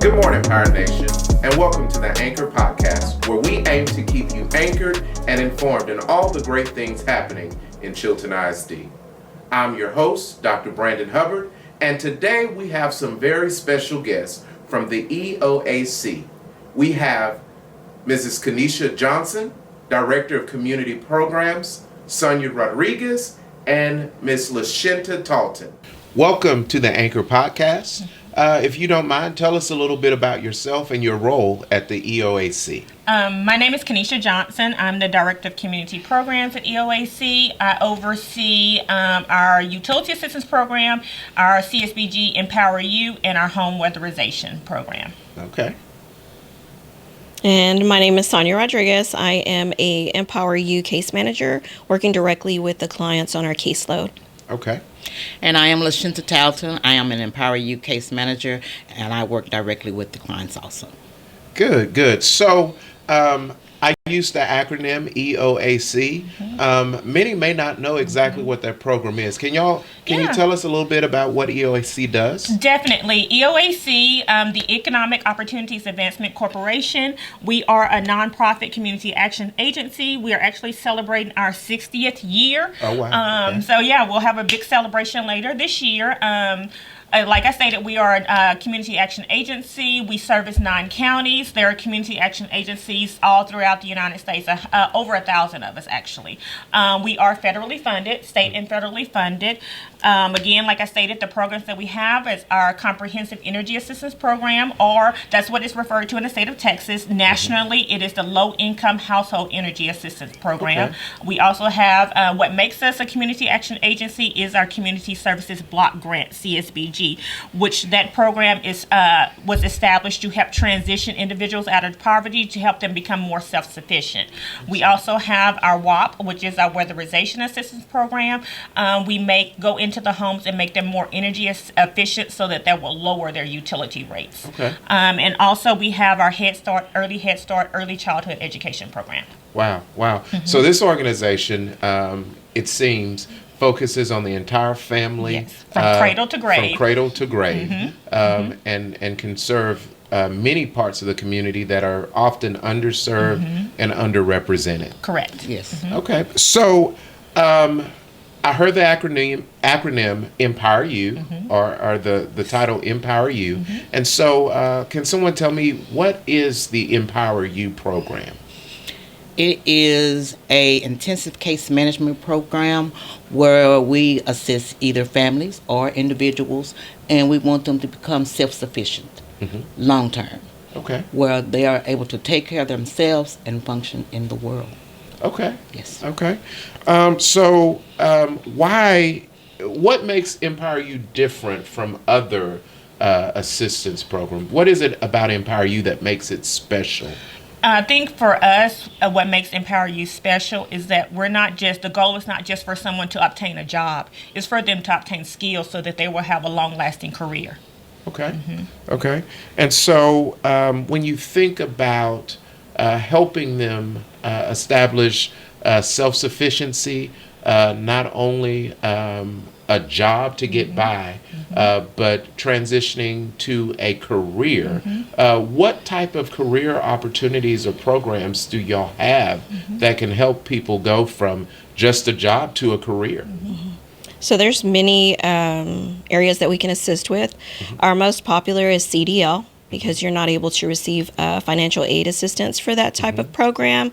Good morning, Power Nation, and welcome to the Anchor Podcast, where we aim to keep you anchored and informed in all the great things happening in Chilton ISD. I'm your host, Dr. Brandon Hubbard, and today we have some very special guests from the EOAC. We have Mrs. Kenesha Johnson, Director of Community Programs, Sonia Rodriguez, and Ms. Lashinta Talton. Welcome to the Anchor Podcast. If you don't mind, tell us a little bit about yourself and your role at the EOAC. My name is Kenesha Johnson. I'm the Director of Community Programs at EOAC. I oversee our Utility Assistance Program, our CSBG EmpowerU, and our Home Weatherization Program. Okay. And my name is Sonia Rodriguez. I am a EmpowerU case manager working directly with the clients on our caseload. Okay. And I am Lashinta Talton. I am an EmpowerU case manager, and I work directly with the clients also. Good. So, I use the acronym EOAC. Many may not know exactly what that program is. Can you tell us a little bit about what EOAC does? Definitely. EOAC, the Economic Opportunities Advancement Corporation, we are a nonprofit community action agency. We are actually celebrating our 60th year. Oh, wow. Okay. So, we'll have a big celebration later this year. Like I stated, we are a community action agency. We service 9 counties. There are community action agencies all throughout the United States, over 1,000 of us actually. We are federally funded, state and federally funded. Again, like I stated, the programs that we have is our Comprehensive Energy Assistance Program, or that's what it's referred to in the state of Texas. Nationally, it is the Low Income Household Energy Assistance Program. Okay. We also have, what makes us a community action agency is our Community Services Block Grant, CSBG, which that program was established to help transition individuals out of poverty to help them become more self-sufficient. We also have our WAP, which is our Weatherization Assistance Program. We go into the homes and make them more energy efficient so that will lower their utility rates. Okay. And also we have our Head Start, Early Childhood Education Program. Wow. Mm-hmm. So this organization, it seems, focuses on the entire family. Yes. From cradle to grave. Mm-hmm. And can serve many parts of the community that are often underserved and underrepresented. Correct. Yes. Mm-hmm. Okay. So I heard the acronym EmpowerU, or the title EmpowerU. And so can someone tell me, what is the EmpowerU program? It is a intensive case management program where we assist either families or individuals, and we want them to become self-sufficient long term. Okay. Where they are able to take care of themselves and function in the world. Okay. Yes. Okay. What makes EmpowerU different from other assistance programs? What is it about EmpowerU that makes it special? I think for us, what makes EmpowerU special is that the goal is not just for someone to obtain a job. It's for them to obtain skills so that they will have a long-lasting career. Okay. Okay. And so when you think about helping them establish self-sufficiency, not only a job to get by, but transitioning to a career. What type of career opportunities or programs do y'all have that can help people go from just a job to a career? So there's many areas that we can assist with. Our most popular is CDL, because you're not able to receive financial aid assistance for that type of program.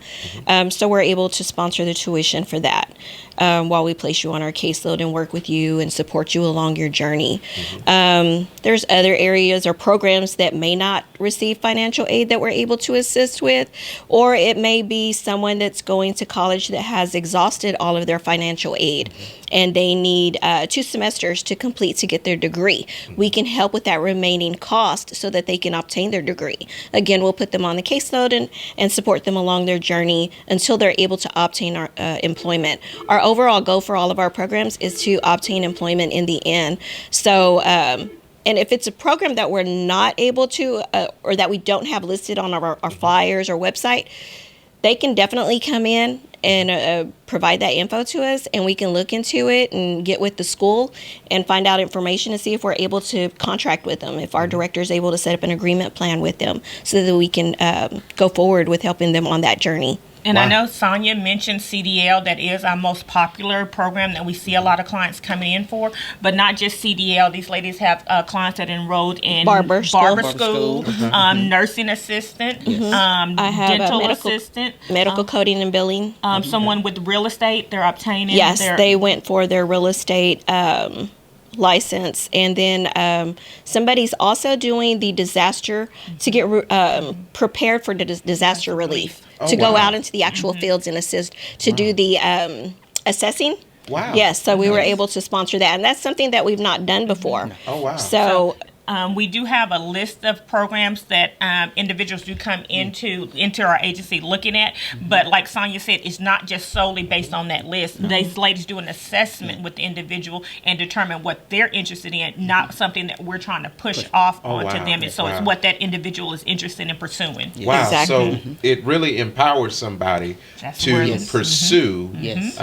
So we're able to sponsor the tuition for that while we place you on our caseload and work with you and support you along your journey. There's other areas or programs that may not receive financial aid that we're able to assist with, or it may be someone that's going to college that has exhausted all of their financial aid and they need 2 semesters to complete to get their degree. We can help with that remaining cost so that they can obtain their degree. Again, we'll put them on the caseload and support them along their journey until they're able to obtain our employment. Our overall goal for all of our programs is to obtain employment in the end. So, and if it's a program that we're not able to, or that we don't have listed on our flyers or website, they can definitely come in and provide that info to us, and we can look into it and get with the school and find out information and see if we're able to contract with them, if our director is able to set up an agreement plan with them so that we can go forward with helping them on that journey. And I Wow. know Sonia mentioned CDL. That is our most popular program that we see a lot of clients coming in for. But not just CDL. These ladies have clients that enrolled in Barber school. school, nursing assistant, I have a dental medical- assistant, Medical coding and billing. someone with real estate. They're obtaining. Yes, their, they went for their real estate license, and then somebody's also doing the disaster to get prepared for the disaster relief, Oh, to go wow. out into the actual fields and assist to do the assessing. Wow. Yes, so we were able to sponsor that, and that's something that we've not done before. Oh, wow. So we do have a list of programs that individuals do come into our agency looking at, but like Sonia said, it's not just solely based on that list. These ladies do an assessment with the individual and determine what they're interested in, not something that we're trying to push off Oh, onto wow. them. And so Wow. it's what that individual is interested in pursuing. Wow. Exactly. So it really empowers somebody That's to where- Yes. pursue Yes.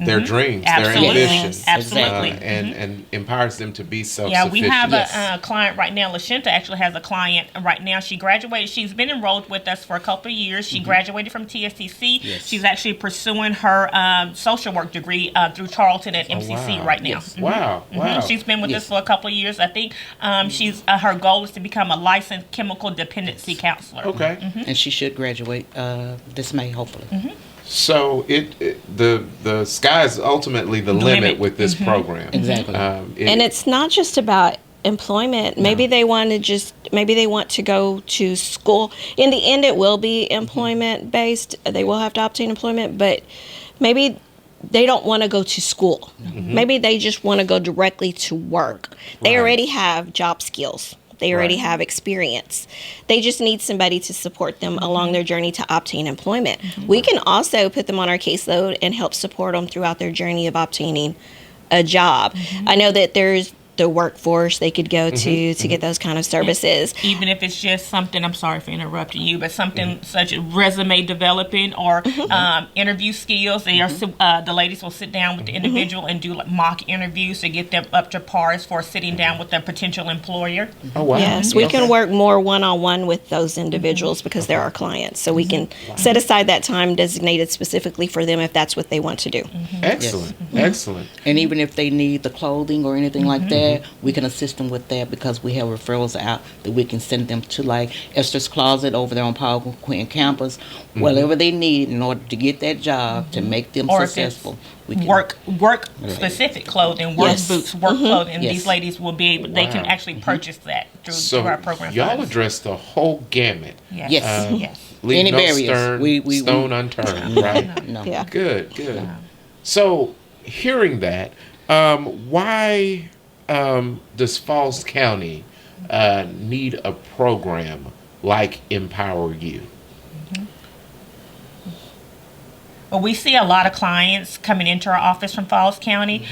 their dreams, Absolutely. their ambitions, Absolutely. and empowers them to be Yeah, self-sufficient. we have Yes. a client right now. Lashenta actually has a client right now. She graduated. She's been enrolled with us for a couple of years. She graduated from TSTC. Yes. She's actually pursuing her social work degree through Charlton at MCC wow. right now. Yes. Wow. Wow. She's been with Yes. us for a couple of years. I think she's her goal is to become a licensed chemical dependency counselor. Okay. And she should graduate this May, hopefully. So the sky is ultimately the limit with this program. Exactly. and it's not just about employment. Maybe they want to go to school. In the end, it will be employment based. They will have to obtain employment, but maybe they don't want to go to school. Maybe they just want to go directly to work. They Right. already have job skills. They already Right. have experience. They just need somebody to support them along their journey to obtain employment. We can also put them on our caseload and help support them throughout their journey of obtaining a job. I know that there's the workforce they could go to get those kind of services. Even if it's just something, I'm sorry for interrupting you, but something such as resume developing or interview skills. They are the ladies will sit down with the individual and do like mock interviews to get them up to par as for sitting down with their potential employer. Oh wow. Yes, we can Okay. work more one-on-one with those individuals because they're our clients. So we can set aside that time designated specifically for them if that's what they want to do. Excellent. Excellent. And even if they need the clothing or anything like that, we can assist them with that because we have referrals out that we can send them to, like Esther's Closet over there on Power Queen campus. Whatever they need in order to get that job to make them Or if successful. it's We can work specific clothing, work Yes. boots, work clothing. Yes. These ladies will be able. They can Wow. actually purchase that through So our program. y'all funds. address the whole gamut. Yes. Yes. Yes. Leave Any no barriers. stone unturned, right? No. Yeah. Good, good. So, hearing that, why does Falls County need a program like EmpowerU? Well, we see a lot of clients coming into our office from Falls County,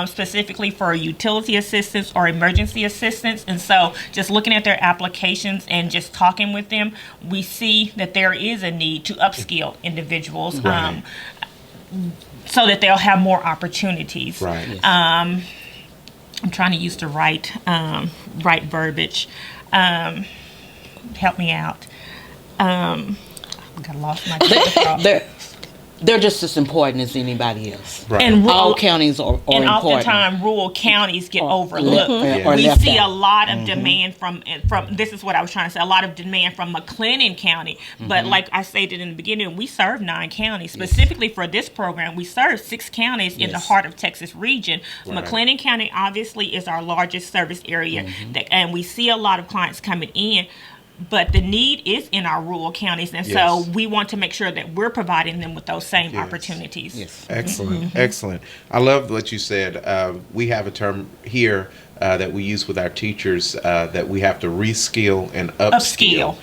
specifically for utility assistance or emergency assistance. And so just looking at their applications and just talking with them, we see that there is a need to upskill individuals Right. so that they'll have more opportunities. Right. Yes. I'm trying to use the right verbiage. Help me out. I lost my train of thought. They're just as important as anybody else. Right. And All counties are and important. oftentimes rural counties get overlooked. or We left see a out. lot of demand from this is what I was trying to say, a lot of demand from McLennan County. But like I stated in the beginning, we serve 9 counties. Specifically for this program, we serve 6 counties in the Yes. heart of Texas region. Right. McLennan County obviously is our largest service area, and we see a lot of clients coming in. But the need is in our rural counties, and Yes. so we want to make sure that we're providing them with those same Yes. opportunities. Yes. Excellent, excellent. I love what you said. We have a term here that we use with our teachers, that we have to reskill and upskill.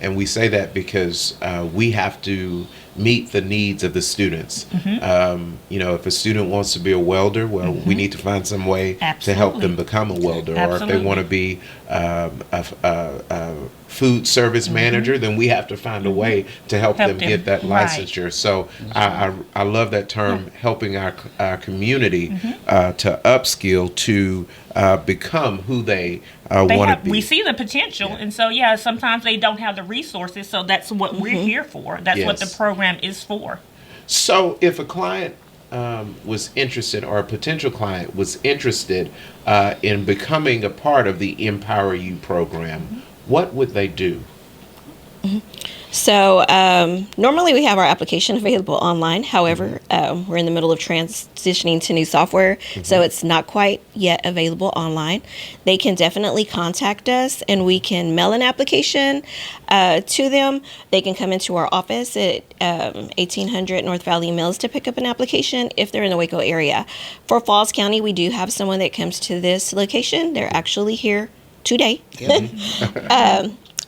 And we say that because we have to meet the needs of the students. If a student wants to be a welder, well, we need to find some way to help them become a welder. Or if they want to be a food service manager, then we have to find a way to help them get that licensure. So I love that term, helping our community to upskill to become who they want to be. We see the potential, and so sometimes they don't have the resources. So that's what we're here for. That's what the program is for. So if a client was interested, or a potential client was interested in becoming a part of the EmpowerU program, what would they do? So normally we have our application available online. However, we're in the middle of transitioning to new software, so it's not quite yet available online. They can definitely contact us, and we can mail an application to them. They can come into our office at 1800 North Valley Mills to pick up an application if they're in the Waco area. For Falls County, we do have someone that comes to this location. They're actually here today.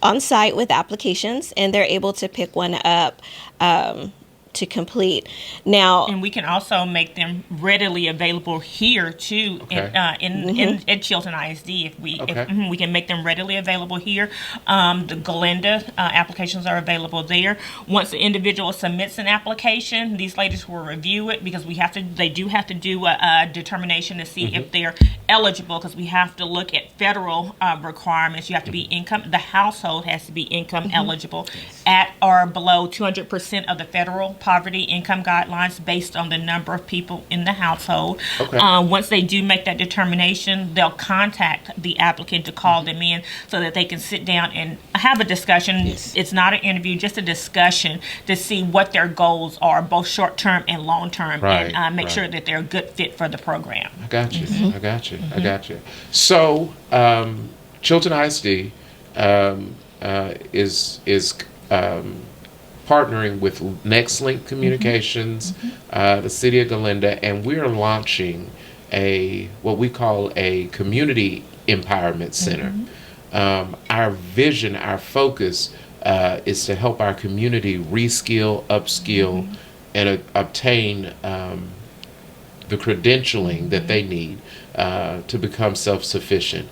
On site with applications, and they're able to pick one up to complete. Now, and we can also make them readily available here too, in Chilton ISD. If we can make them readily available here. The Galinda applications are available there. Once the individual submits an application, these ladies will review it, because they do have to do a determination to see if they're eligible, because we have to look at federal requirements. You have to be the household has to be income eligible at or below 200% of the federal poverty income guidelines based on the number of people in the household. Once they do make that determination, they'll contact the applicant to call them in so that they can sit down and have a discussion. It's not an interview, just a discussion to see what their goals are, both short-term and long-term, and make sure that they're a good fit for the program. I got you. I got you. So, Chilton ISD is partnering with NextLink Communications, the City of Galinda, and we're launching what we call a community empowerment center. Our vision, our focus is to help our community reskill, upskill, and obtain the credentialing that they need to become self-sufficient.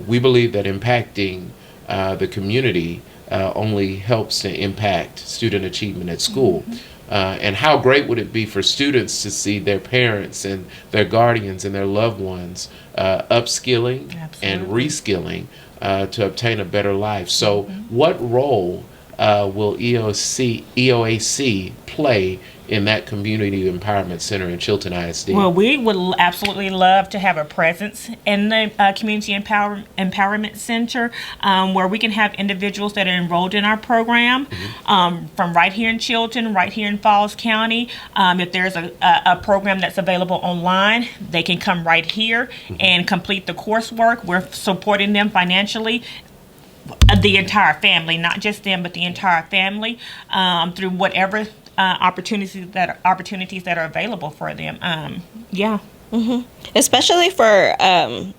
We believe that impacting the community only helps to impact student achievement at school. And how great would it be for students to see their parents and their guardians and their loved ones upskilling and reskilling to obtain a better life. So what role will EOAC play in that Community Empowerment Center in Chilton ISD? Well, we would absolutely love to have a presence in the Community Empowerment Center, where we can have individuals that are enrolled in our program from right here in Chilton, right here in Falls County. If there's a program that's available online, they can come right here and complete the coursework. We're supporting them financially, the entire family, not just them, but the entire family, through whatever opportunities that are available for them. Especially for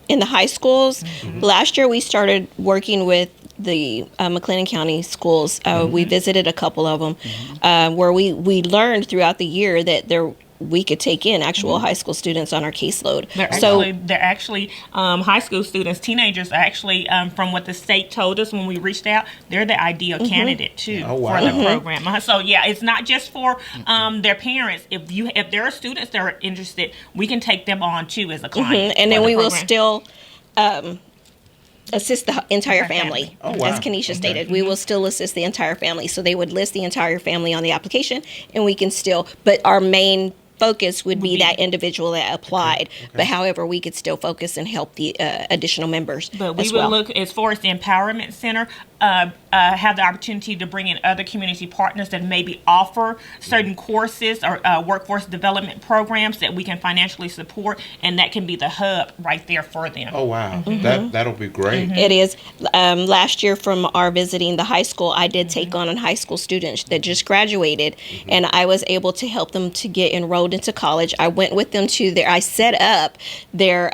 in the high schools. Last year we started working with the McLennan County schools. We visited a couple of them where we learned throughout the year that we could take in actual high school students on our caseload. They're actually high school students, teenagers, actually, from what the state told us when we reached out, they're the ideal candidate too for the program. So it's not just for their parents. If there are students that are interested, we can take them on too as a client. And then we will still assist the entire family. As Kenesha stated, we will still assist the entire family. So they would list the entire family on the application, and we can still, but our main focus would be that individual that applied. But however, we could still focus and help the additional members. But we will look, as far as the Empowerment Center, have the opportunity to bring in other community partners that maybe offer certain courses or workforce development programs that we can financially support, and that can be the hub right there for them. Oh, wow. That'll be great. It is. Last year from our visiting the high school, I did take on a high school student that just graduated, and I was able to help them to get enrolled into college. I went with them to I set up their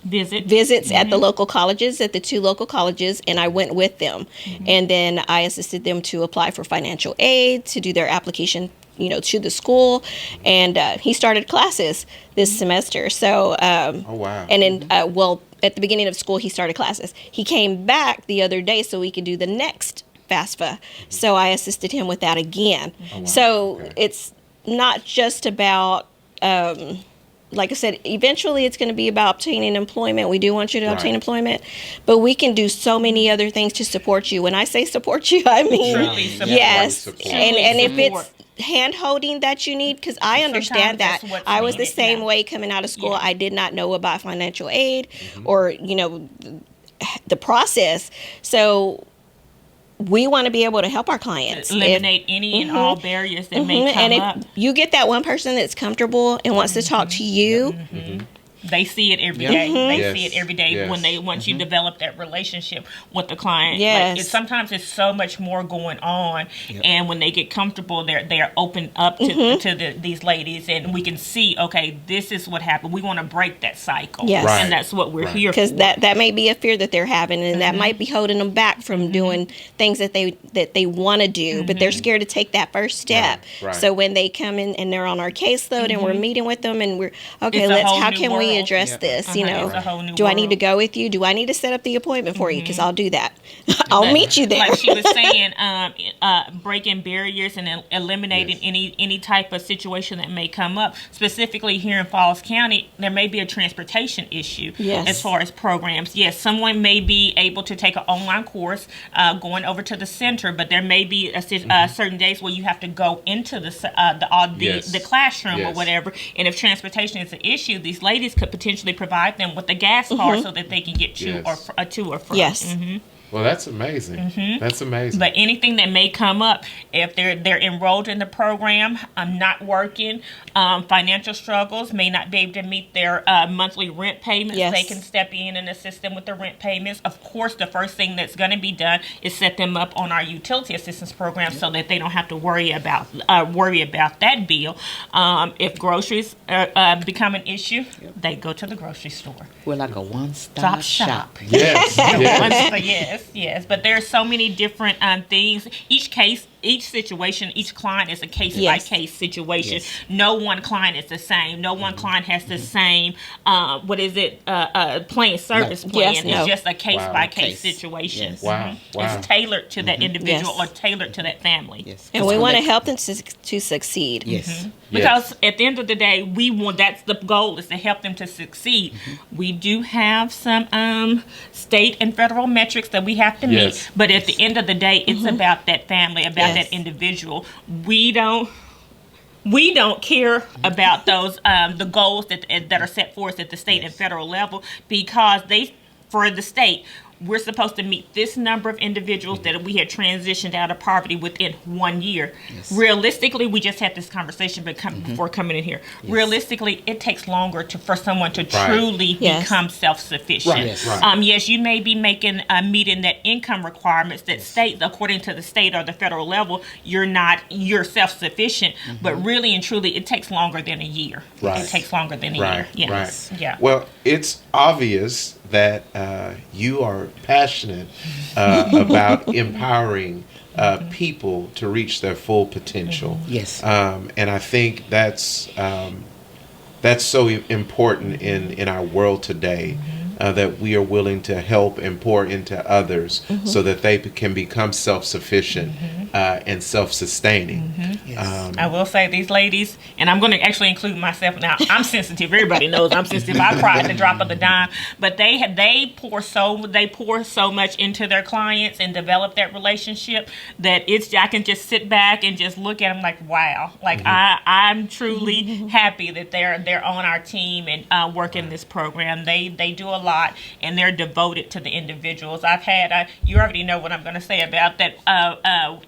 visits at the local colleges, at the 2 local colleges, and I went with them. And then I assisted them to apply for financial aid, to do their application, to the school. And he started classes this semester. So, Oh, wow. and then, at the beginning of school, he started classes. He came back the other day so we could do the next FAFSA. So I assisted him with that again. Oh, wow. So Okay. it's not just about, like I said, eventually it's going to be about obtaining employment. We do want you to obtain Right. employment, but we can do so many other things to support you. When I say support you, I mean, Truly support. yes. Support. And if Support. it's hand holding that you need, because I understand Sometimes that. that's what's I was the needed, same yeah. way coming out of school. Yeah. I did not know about financial aid or, the process. So we want to be able to help our clients. Eliminate any and all barriers that may come And if up. you get that one person that's comfortable and wants to talk to you, They see it every Yep. day. They Yes. see it every day Yes. when once you develop that relationship with the client. Yes. Sometimes it's so much more going on, and when they get comfortable, they're open up to these ladies, and we can see, okay, this is what happened. We want to break that cycle, Yes. Right. and that's what we're Right. here for. because that may be a fear that they're having, and that might be holding them back from doing things that they want to do, but they're scared to take that first step. Right. So when they come in and they're on our caseload and we're meeting with them and we're okay, It's a whole how new can we world. address Yep. this? It's a whole new Do I need to world. go with you? Do I need to set up the appointment for you? Because I'll do that. I'll meet you there. Like she was saying, breaking barriers and eliminating Yes. any type of situation that may come up. Specifically here in Falls County, there may be a transportation issue Yes. as far as programs. Yes, someone may be able to take an online course going over to the center, but there may be certain days where you have to go into Yes. the classroom or Yes. whatever. And if transportation is an issue, these ladies could potentially provide them with a gas card so that they can get to Yes. or from. Yes. Well, that's amazing. That's amazing. But anything that may come up, if they're enrolled in the program, not working, financial struggles, may not be able to meet their monthly rent payments, Yes. they can step in and assist them with the rent payments. Of course, the first thing that's going to be done is set them up on our utility assistance program so that they don't have to worry about that bill. If groceries become an issue, they go to the grocery store. We're like a one-stop shop. yes. yes. Yes. But there are so many different things. Each situation, each client is a case-by-case situation. Yes. No one client is the same. No one client has the same, service plan. Yes, It's no. just a case-by-case Case. situation. Yes. Wow. Wow. It's tailored to that individual Yes. or tailored to that family. Yes. And we want to help them to succeed. Yes. Because at the end of the day, that's the goal, is to help them to succeed. We do have some state and federal metrics that we have to meet, Yes. but at the end of the day, it's about that family, about Yes. that individual. We don't care about those the goals that are set forth at the state and federal level, because for the state, we're supposed to meet this number of individuals that we had transitioned out of poverty within 1 year. Yes. Realistically, we just had this conversation before coming in here. Realistically, it takes longer for someone to truly Yes. become self-sufficient. Right, Yes. right. Yes, you may be meeting that income requirements that state, according to the state or the federal level, you're self-sufficient. But really and truly, it takes longer than a year. Right. It takes longer than a Right, year. Yes. right. Yeah. Well, it's obvious that you are passionate about empowering people to reach their full potential. Yes. And I think that's so important in our world today. That we are willing to help and pour into others so that they can become self-sufficient and self-sustaining. Yes. I will say these ladies, and I'm going to actually include myself now. I'm sensitive. Everybody knows I'm sensitive. I cry at the drop of the dime. But they pour so much into their clients and develop that relationship that I can just sit back and just look at them like, wow. Like I'm truly happy that they're on our team and working this program. They do a lot, and they're devoted to the individuals. I've had you already know what I'm going to say about that.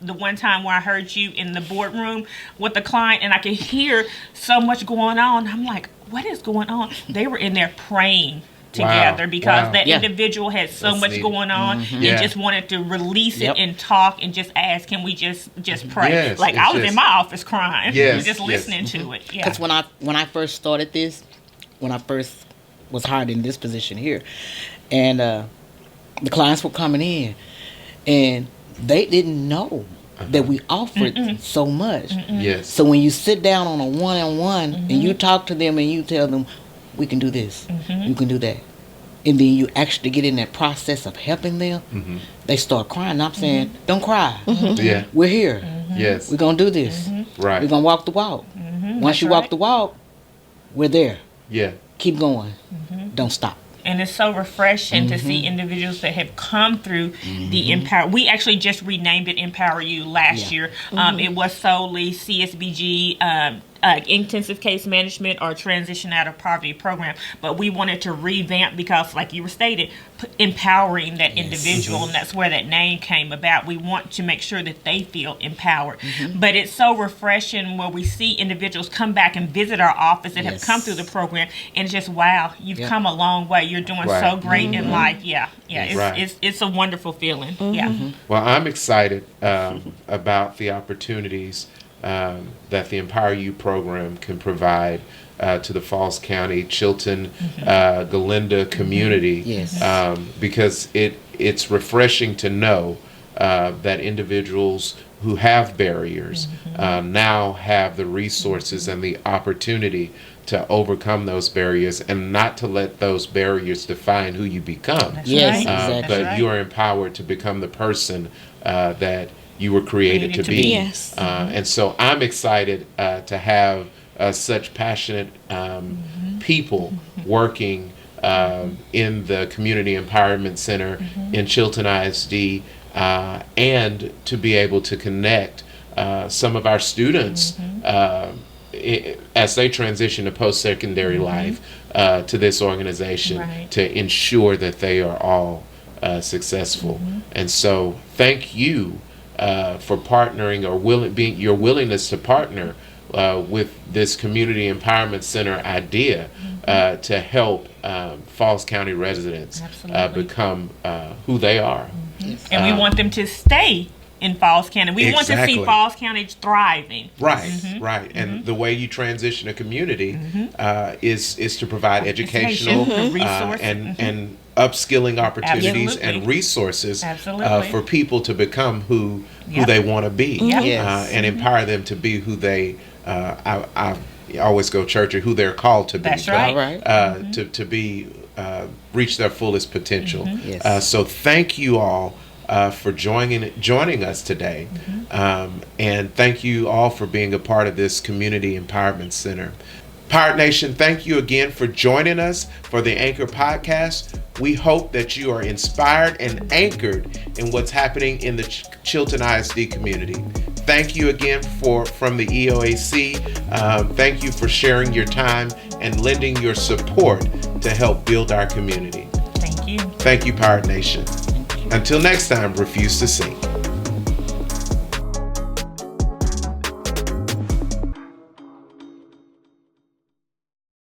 The one time where I heard you in the boardroom with the client, and I could hear so much going on. I'm like, what is going on? They were in there praying together because Wow. that Yeah. individual had so That's much neat. going on and Yeah. just wanted to release Yep. it and talk and just ask, can we just pray? Yes, like it's I was just- in my office crying, Yes, just yes. listening to it. Yeah. Because when I first started this, when I first was hired in this position here, and the clients were coming in, and they didn't know that we offered so much. Yes. So when you sit down on a one-on-one and you talk to them and you tell them, we can do this, you can do that, and then you actually get in that process of helping them, they start crying. I'm saying, don't cry. Yeah. We're here. Yes. We're going to do this. Right. We're going to walk the walk. Once you walk the walk, we're there. Yeah. Keep going. Don't stop. And it's so refreshing to see individuals that have come through the Empower. We actually just renamed it EmpowerU last year. It was solely CSBG intensive case management or transition out of poverty program, but we wanted to revamp because, like you were stated, empowering that individual, and that's where that name came about. We want to make sure that they feel empowered. But it's so refreshing where we see individuals come back and visit our office that have come through the program, and it's just, wow, you've come a long way. You're doing so great in life. It's a wonderful feeling. Well, I'm excited about the opportunities that the EmpowerU program can provide to the Falls County, Chilton, Galinda community, because it's refreshing to know that individuals who have barriers now have the resources and the opportunity to overcome those barriers, and not to let those barriers define who you become. But you are empowered to become the person that you were created to be. And so I'm excited to have such passionate people working in the Community Empowerment Center in Chilton ISD, and to be able to connect some of our students as they transition to post-secondary life to this organization to ensure that they are all successful. And so thank you for partnering or your willingness to partner with this Community Empowerment Center idea to help Falls County residents become who they are. And we want them to stay in Falls County. We want to see Falls County thriving. Right. And the way you transition a community is to provide educational and upskilling opportunities and resources for people to become who they want to be, and empower them to be who they I always go church, or who they're called to be. That's right. To be reach their fullest potential. So thank you all for joining us today, and thank you all for being a part of this Community Empowerment Center. Pirate Nation, thank you again for joining us for the Anchor Podcast. We hope that you are inspired and anchored in what's happening in the Chilton ISD community. Thank you again from the EOAC. Thank you for sharing your time and lending your support to help build our community. Thank you. Thank you, Pirate Nation. Until next time, refuse to sink.